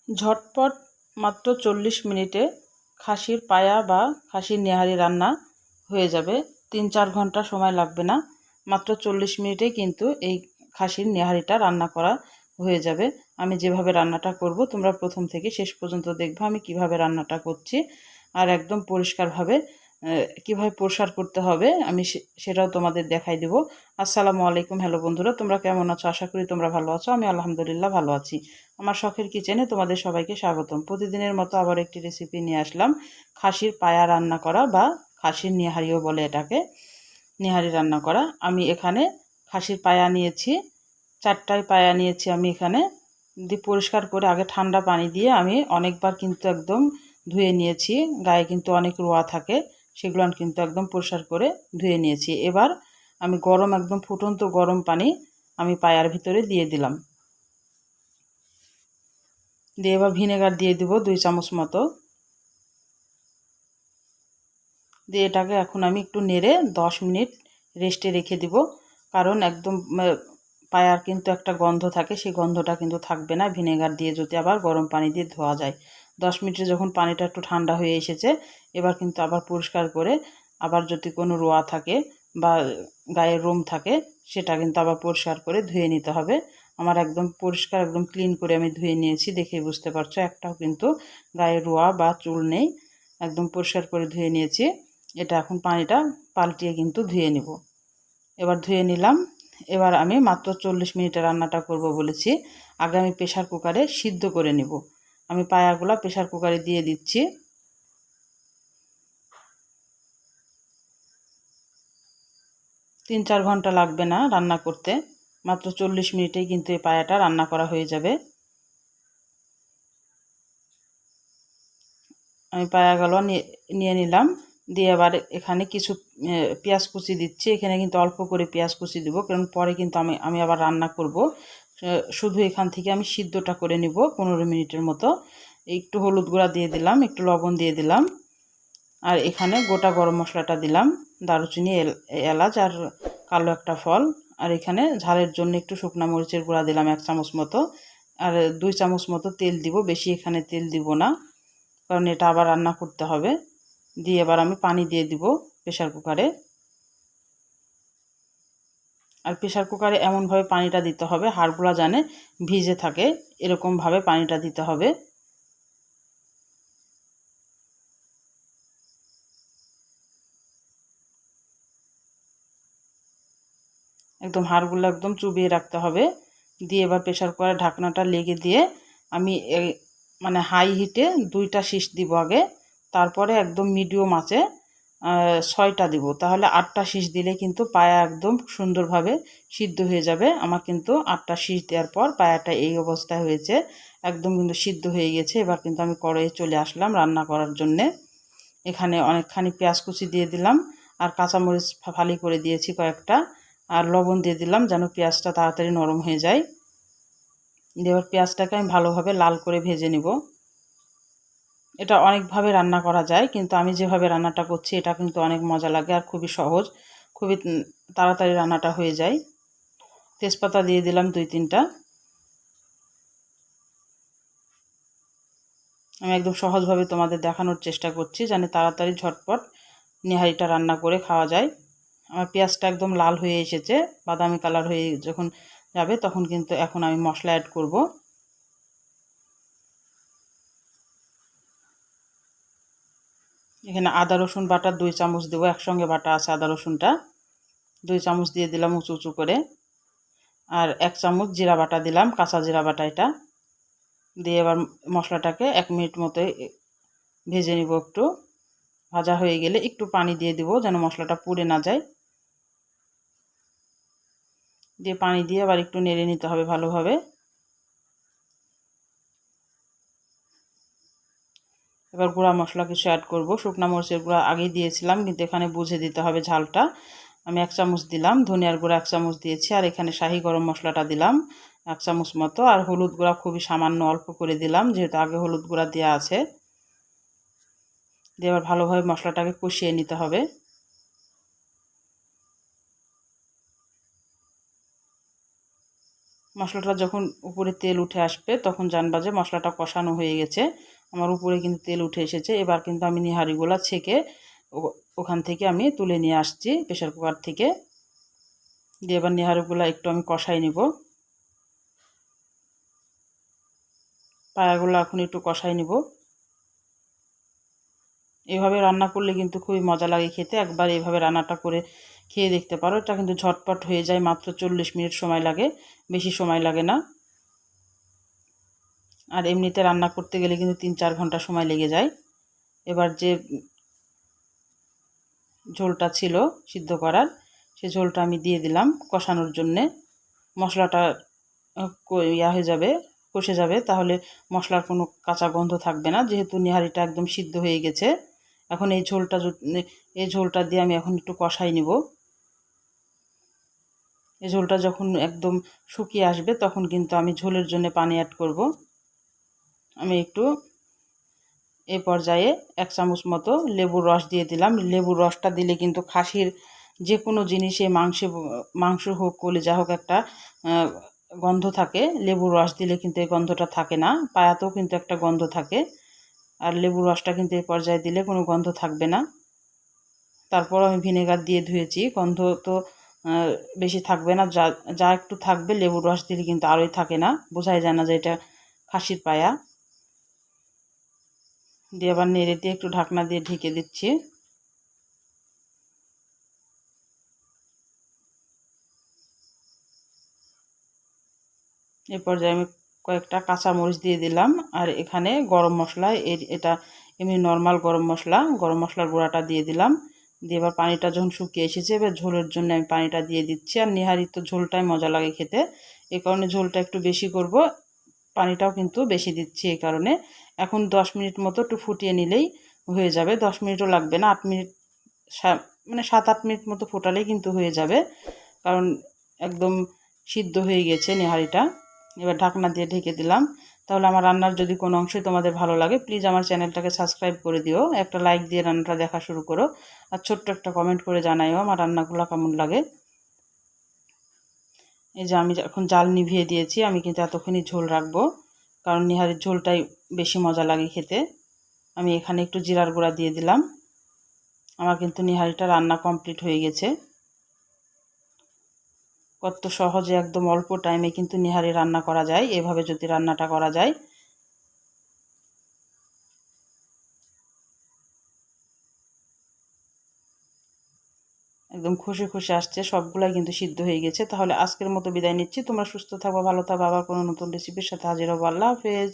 ঝটপট মাত্র 40 মিনিটে খাসির পায়া বা খাসির নেহারি রান্না হয়ে যাবে। 3-4 ঘন্টা সময় লাগবে না, মাত্র 40 মিনিটেই কিন্তু এই খাসির নেহারিটা রান্না করা হয়ে যাবে। আমি যেভাবে রান্নাটা করব তোমরা প্রথম থেকে শেষ পর্যন্ত দেখবে আমি কিভাবে রান্নাটা করছি, আর একদম পরিষ্কারভাবে কিভাবে প্রসার করতে হবে আমি সেটাও তোমাদের দেখাই দেব। আসসালামু আলাইকুম, হ্যালো বন্ধুরা, তোমরা কেমন আছো? আশা করি তোমরা ভালো আছো। আমি আলহামদুলিল্লাহ ভালো আছি। আমার শখের কিচেনে তোমাদের সবাইকে স্বাগতম। প্রতিদিনের মতো আবার একটি রেসিপি নিয়ে আসলাম, খাসির পায়া রান্না করা বা খাসির নেহারিও বলে এটাকে, নেহারি রান্না করা। আমি এখানে খাসির পায়া নিয়েছি, 4টাই পায়া নিয়েছি। আমি এখানে দিয়ে পরিষ্কার করে আগে ঠান্ডা পানি দিয়ে আমি অনেকবার কিন্তু একদম ধুয়ে নিয়েছি। গায়ে কিন্তু অনেক রোঁয়া থাকে, সেগুলো আমি কিন্তু একদম পরিষ্কার করে ধুয়ে নিয়েছি। এবার আমি একদম ফুটন্ত গরম পানি আমি পায়ার ভিতরে দিয়ে দিলাম। দিয়ে এবার ভিনেগার দিয়ে দিব 2 চামচ মতো। দিয়ে এটাকে এখন আমি একটু নেড়ে 10 মিনিট রেস্টে রেখে দিব, কারণ একদম পায়ার কিন্তু একটা গন্ধ থাকে, সেই গন্ধটা কিন্তু থাকবে না ভিনেগার দিয়ে যদি আবার গরম পানি দিয়ে ধোয়া যায়। 10 মিনিটে যখন পানিটা একটু ঠান্ডা হয়ে এসেছে, এবার কিন্তু আবার পরিষ্কার করে আবার যদি কোনো রোঁয়া থাকে বা গায়ে রোম থাকে সেটা কিন্তু আবার পরিষ্কার করে ধুয়ে নিতে হবে। আমার একদম পরিষ্কার একদম ক্লিন করে আমি ধুয়ে নিয়েছি, দেখেই বুঝতে পারছো একটাও কিন্তু গায়ে রোঁয়া বা চুল নেই। একদম পরিষ্কার করে ধুয়ে নিয়েছি। এটা এখন পানিটা পাল্টিয়ে কিন্তু ধুয়ে নিব। এবার ধুয়ে নিলাম। এবার আমি মাত্র 40 মিনিটে রান্নাটা করব বলেছি। আগে আমি প্রেশার কুকারে সিদ্ধ করে নিব। আমি পায়াগুলা প্রেশার কুকারে দিয়ে দিচ্ছি। 3-4 ঘন্টা লাগবে না রান্না করতে, মাত্র 40 মিনিটেই কিন্তু এই পায়াটা রান্না করা হয়ে যাবে। আমি পায়াগুলো নিয়ে নিলাম। দিয়ে এবার এখানে কিছু পেঁয়াজ কুচি দিচ্ছি। এখানে কিন্তু অল্প করে পেঁয়াজ কুচি দেবো, কারণ পরে কিন্তু আমি আবার রান্না করব। শুধু এখান থেকে আমি সিদ্ধটা করে নিব 15 মিনিটের মতো। একটু হলুদ গুঁড়া দিয়ে দিলাম, একটু লবণ দিয়ে দিলাম, আর এখানে গোটা গরম মশলাটা দিলাম, দারুচিনি, এলাচ আর কালো একটা ফল। আর এখানে ঝালের জন্য একটু শুকনা মরিচের গুঁড়া দিলাম 1 চামচ মতো, আর 2 চামচ মতো তেল দিব। বেশি এখানে তেল দিব না, কারণ এটা আবার রান্না করতে হবে। দিয়ে এবার আমি পানি দিয়ে দিব প্রেশার কুকারে। আর প্রেশার কুকারে এমনভাবে পানিটা দিতে হবে হাড়গুলা জানে ভিজে থাকে, এরকমভাবে পানিটা দিতে হবে। একদম হাড়গুলো একদম চুবিয়ে রাখতে হবে। দিয়ে এবার প্রেশার কুকারের ঢাকনাটা লেগে দিয়ে আমি মানে হাই হিটে 2টা শীষ দিব আগে, তারপরে একদম মিডিয়াম আঁচে 6টা দিব। তাহলে 8টা শীষ দিলে কিন্তু পায়া একদম সুন্দরভাবে সিদ্ধ হয়ে যাবে। আমার কিন্তু 8টা শীষ দেওয়ার পর পায়াটা এই অবস্থায় হয়েছে, একদম কিন্তু সিদ্ধ হয়ে গেছে। এবার কিন্তু আমি কড়াইয়ে চলে আসলাম রান্না করার জন্যে। এখানে অনেকখানি পেঁয়াজ কুচি দিয়ে দিলাম, আর কাঁচামরিচ ফালি করে দিয়েছি কয়েকটা, আর লবণ দিয়ে দিলাম যেন পেঁয়াজটা তাড়াতাড়ি নরম হয়ে যায়। দিয়ে এবার পেঁয়াজটাকে আমি ভালোভাবে লাল করে ভেজে নিব। এটা অনেকভাবে রান্না করা যায়, কিন্তু আমি যেভাবে রান্নাটা করছি এটা কিন্তু অনেক মজা লাগে আর খুবই সহজ, খুবই তাড়াতাড়ি রান্নাটা হয়ে যায়। তেজপাতা দিয়ে দিলাম 2-3টা। আমি একদম সহজভাবে তোমাদের দেখানোর চেষ্টা করছি, যেন তাড়াতাড়ি ঝটপট নেহারিটা রান্না করে খাওয়া যায়। আমার পেঁয়াজটা একদম লাল হয়ে এসেছে, বাদামি কালার হয়ে যখন যাবে তখন কিন্তু এখন আমি মশলা অ্যাড করব। এখানে আদা রসুন বাটা 2 চামচ দেবো, একসঙ্গে বাটা আছে আদা রসুনটা। 2 চামচ দিয়ে দিলাম উঁচু উঁচু করে। আর 1 চামচ জিরা বাটা দিলাম, কাঁচা জিরা বাটা এটা। দিয়ে এবার মশলাটাকে 1 মিনিট মতো ভেজে নিব। একটু ভাজা হয়ে গেলে একটু পানি দিয়ে দিব যেন মশলাটা পুড়ে না যায়। দিয়ে পানি দিয়ে আবার একটু নেড়ে নিতে হবে ভালোভাবে। এবার গুঁড়া মশলা কিছু অ্যাড করব। শুকনা মরিচের গুঁড়া আগেই দিয়েছিলাম, কিন্তু এখানে বুঝে দিতে হবে ঝালটা। আমি 1 চামচ দিলাম, ধনিয়ার গুঁড়া 1 চামচ দিয়েছি, আর এখানে শাহি গরম মশলাটা দিলাম 1 চামচ মতো, আর হলুদ গুঁড়া খুবই সামান্য অল্প করে দিলাম, যেহেতু আগে হলুদ গুঁড়া দেওয়া আছে। দিয়ে এবার ভালোভাবে মশলাটাকে কষিয়ে নিতে হবে। মশলাটা যখন উপরে তেল উঠে আসবে তখন জানবা যে মশলাটা কষানো হয়ে গেছে। আমার উপরে কিন্তু তেল উঠে এসেছে। এবার কিন্তু আমি নিহারিগুলো ছেঁকে ওখান থেকে আমি তুলে নিয়ে আসছি প্রেসার কুকার থেকে। দিয়ে এবার নিহারিগুলো একটু আমি কষাই নিব। পায়াগুলো এখন একটু কষাই নিব। এভাবে রান্না করলে কিন্তু খুবই মজা লাগে খেতে। একবার এভাবে রান্নাটা করে খেয়ে দেখতে পারো। এটা কিন্তু ঝটপট হয়ে যায়, মাত্র 40 মিনিট সময় লাগে, বেশি সময় লাগে না। আর এমনিতে রান্না করতে গেলে কিন্তু 3-4 ঘন্টা সময় লেগে যায়। এবার যে ঝোলটা ছিল সিদ্ধ করার, সে ঝোলটা আমি দিয়ে দিলাম কষানোর জন্যে। মশলাটা হয়ে যাবে, কষে যাবে, তাহলে মশলার কোনো কাঁচা গন্ধ থাকবে না, যেহেতু নিহারিটা একদম সিদ্ধ হয়ে গেছে। এখন এই ঝোলটা দিয়ে আমি এখন একটু কষাই নিব। এই ঝোলটা যখন একদম শুকিয়ে আসবে তখন কিন্তু আমি ঝোলের জন্য পানি অ্যাড করব। আমি একটু এই পর্যায়ে 1 চামচ মতো লেবুর রস দিয়ে দিলাম। লেবুর রসটা দিলে কিন্তু খাসির যে কোনো জিনিসে, মাংস হোক, কলিজা হোক, একটা গন্ধ থাকে। লেবুর রস দিলে কিন্তু এই গন্ধটা থাকে না। পায়াতেও কিন্তু একটা গন্ধ থাকে, আর লেবুর রসটা কিন্তু এই পর্যায়ে দিলে কোনো গন্ধ থাকবে না। তারপর আমি ভিনেগার দিয়ে ধুয়েছি, গন্ধ তো বেশি থাকবে না। যা যা একটু থাকবে লেবুর রস দিলে কিন্তু আরোই থাকে না, বোঝাই যায় না যে এটা খাসির পায়া। দিয়ে আবার নেড়ে দিয়ে একটু ঢাকনা দিয়ে ঢেকে দিচ্ছি। এ পর্যায়ে আমি কয়েকটা কাঁচামরিচ দিয়ে দিলাম। আর এখানে গরম মশলা, এটা এমনি নর্মাল গরম মশলার গুঁড়াটা দিয়ে দিলাম। দিয়ে এবার পানিটা যখন শুকিয়ে এসেছে, এবার ঝোলের জন্য আমি পানিটা দিয়ে দিচ্ছি। আর নিহারির তো ঝোলটাই মজা লাগে খেতে, এই কারণে ঝোলটা একটু বেশি করব, পানিটাও কিন্তু বেশি দিচ্ছি এই কারণে। এখন 10 মিনিট মতো একটু ফুটিয়ে নিলেই হয়ে যাবে। 10 মিনিটও লাগবে না, 8 মিনিট, মানে 7-8 মিনিট মতো ফোটালেই কিন্তু হয়ে যাবে, কারণ একদম সিদ্ধ হয়ে গেছে নিহারিটা। এবার ঢাকনা দিয়ে ঢেকে দিলাম। তাহলে আমার রান্নার যদি কোনো অংশই তোমাদের ভালো লাগে, প্লিজ আমার চ্যানেলটাকে সাবস্ক্রাইব করে দিও, একটা লাইক দিয়ে রান্নাটা দেখা শুরু করো, আর ছোট্ট একটা কমেন্ট করে জানাইও আমার রান্নাগুলো কেমন লাগে। এই যে আমি এখন জাল নিভিয়ে দিয়েছি, আমি কিন্তু এতক্ষণই ঝোল রাখবো, কারণ নিহারির ঝোলটাই বেশি মজা লাগে খেতে। আমি এখানে একটু জিরার গুঁড়া দিয়ে দিলাম। আমার কিন্তু নিহারিটা রান্না কমপ্লিট হয়ে গেছে। কত সহজে একদম অল্প টাইমে কিন্তু নিহারি রান্না করা যায়, এভাবে যদি রান্নাটা করা যায়। একদম খসে খসে আসছে, সবগুলাই কিন্তু সিদ্ধ হয়ে গেছে। তাহলে আজকের মতো বিদায় নিচ্ছি। তোমরা সুস্থ থাকো, ভালো থাকো, আবার কোনো নতুন রেসিপির সাথে হাজির হবো। আল্লাহ হাফেজ।